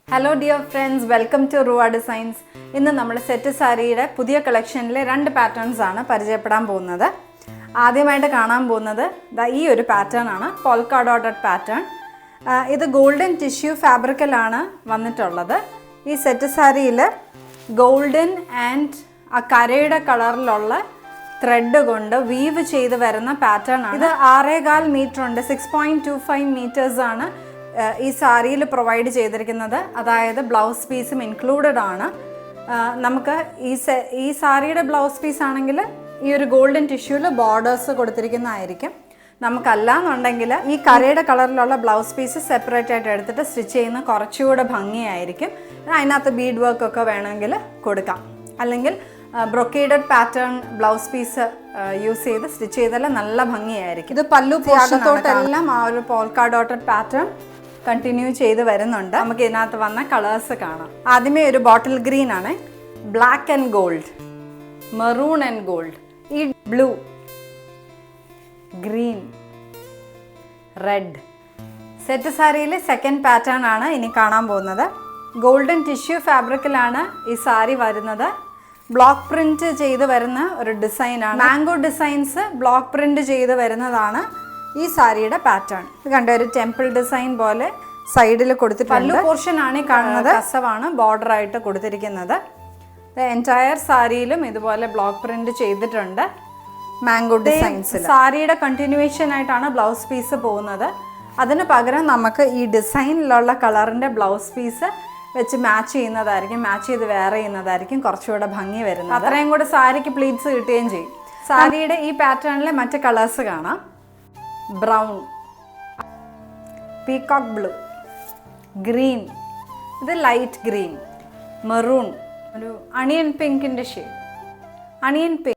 Hello dear friends, welcome to Ruva designs. ഇന്ന് നമ്മൾ set സാരിയുടെ പുതിയ കളക്ഷനിലെ 2 പാറ്റേൺസ് ആണ് പരിചയപ്പെടാൻ പോകുന്നത്. ആദ്യമായിട്ട് കാണാൻ പോകുന്നത് ഈ ഒരു പാറ്റേൺ ആണ്, പോൾക്ക ഡോട്ടഡ് പാറ്റേൺ. ഇത് ഗോൾഡൻ ടിഷ്യൂ ഫാബ്രിക്കിലാണ് വന്നിട്ടുള്ളത്. ഈ സെറ്റ് സാരിയിൽ ഗോൾഡൻ ആൻഡ് ആ കരയുടെ കളറിലുള്ള ത്രെഡ് കൊണ്ട് വീവ് ചെയ്ത് വരുന്ന പാറ്റേൺ ആണ്. ഇത് 6.25 മീറ്റർ ഉണ്ട്, 6.25 മീറ്റേഴ്സ് ആണ് ഈ സാരിയിൽ പ്രൊവൈഡ് ചെയ്തിരിക്കുന്നത്. അതായത് ബ്ലൗസ് പീസും ഇൻക്ലൂഡഡ് ആണ്. നമുക്ക് ഈ സാരിയുടെ ബ്ലൗസ് പീസ് ആണെങ്കിൽ ഈ ഒരു ഗോൾഡൻ ടിഷ്യൂവിൽ ബോർഡേഴ്സ് കൊടുത്തിരിക്കുന്നതായിരിക്കും. നമുക്കല്ല എന്നുണ്ടെങ്കിൽ ഈ കരയുടെ കളറിലുള്ള ബ്ലൗസ് പീസ് സെപ്പറേറ്റ് ആയിട്ട് എടുത്തിട്ട് സ്റ്റിച്ച് ചെയ്യുന്ന കുറച്ചുകൂടെ ഭംഗിയായിരിക്കും. അതിനകത്ത് ബീഡ് വർക്ക് ഒക്കെ വേണമെങ്കിൽ കൊടുക്കാം. അല്ലെങ്കിൽ ബ്രൊക്കേഡഡ് പാറ്റേൺ ബ്ലൗസ് പീസ് യൂസ് ചെയ്ത് സ്റ്റിച്ച് ചെയ്താൽ നല്ല ഭംഗിയായിരിക്കും. ഇത് പല്ലു പോർഷനോട്ടെല്ലാം ആ ഒരു പോൾക്ക ഡോട്ടഡ് പാറ്റേൺ കണ്ടിന്യൂ ചെയ്ത് വരുന്നുണ്ട്. നമുക്ക് ഇതിനകത്ത് വന്ന കളേഴ്സ് കാണാം. ആദ്യമേ ഒരു ബോട്ടിൽ ഗ്രീൻ ആണ്, black and gold, maroon and gold, ഈ ബ്ലൂ, ഗ്രീൻ, റെഡ്. സെറ്റ് സാരിയിലെ സെക്കൻഡ് പാറ്റേൺ ആണ് ഇനി കാണാൻ പോകുന്നത്. ഗോൾഡൻ ടിഷ്യൂ ഫാബ്രിക്കിലാണ് ഈ സാരി വരുന്നത്. ബ്ലോക്ക് പ്രിന്റ് ചെയ്ത് വരുന്ന ഒരു ഡിസൈനാണ്. മാംഗോ ഡിസൈൻസ് ബ്ലോക്ക് പ്രിന്റ് ചെയ്ത് വരുന്നതാണ് ഈ സാരിയുടെ പാറ്റേൺ. ഇത് കണ്ട ഒരു ടെമ്പിൾ ഡിസൈൻ പോലെ സൈഡിൽ കൊടുത്തിട്ടുണ്ട്. പല്ലു പോർഷൻ ആണ് ഈ കാണുന്നത്. കസവാണ് ബോർഡർ ആയിട്ട് കൊടുത്തിരിക്കുന്നത്. എൻറ്റയർ സാരിയിലും ഇതുപോലെ ബ്ലോക്ക് പ്രിന്റ് ചെയ്തിട്ടുണ്ട് മാംഗോ ഡിസൈൻസിൽ. സാരിയുടെ കണ്ടിന്യൂവേഷൻ ആയിട്ടാണ് ബ്ലൗസ് പീസ് പോകുന്നത്. അതിന് പകരം നമുക്ക് ഈ ഡിസൈനിലുള്ള കളറിൻ്റെ ബ്ലൗസ് പീസ് വെച്ച് മാച്ച് ചെയ്ത് വെയർ ചെയ്യുന്നതായിരിക്കും കുറച്ചുകൂടെ ഭംഗി വരുന്നത്. അത്രയും കൂടെ സാരിക്ക് പ്ലീറ്റ്സ് കിട്ടുകയും ചെയ്യും. സാരിയുടെ ഈ പാറ്റേണിലെ മറ്റ് കളേഴ്സ് കാണാം. ബ്രൗൺ, പീകോക്ക് ബ്ലൂ, ഗ്രീൻ, ഇത് ലൈറ്റ് ഗ്രീൻ, മെറൂൺ, ഒരു അണിയൻ പിങ്കിൻ്റെ ഷെയ്ഡ്, അണിയൻ പിങ്ക്,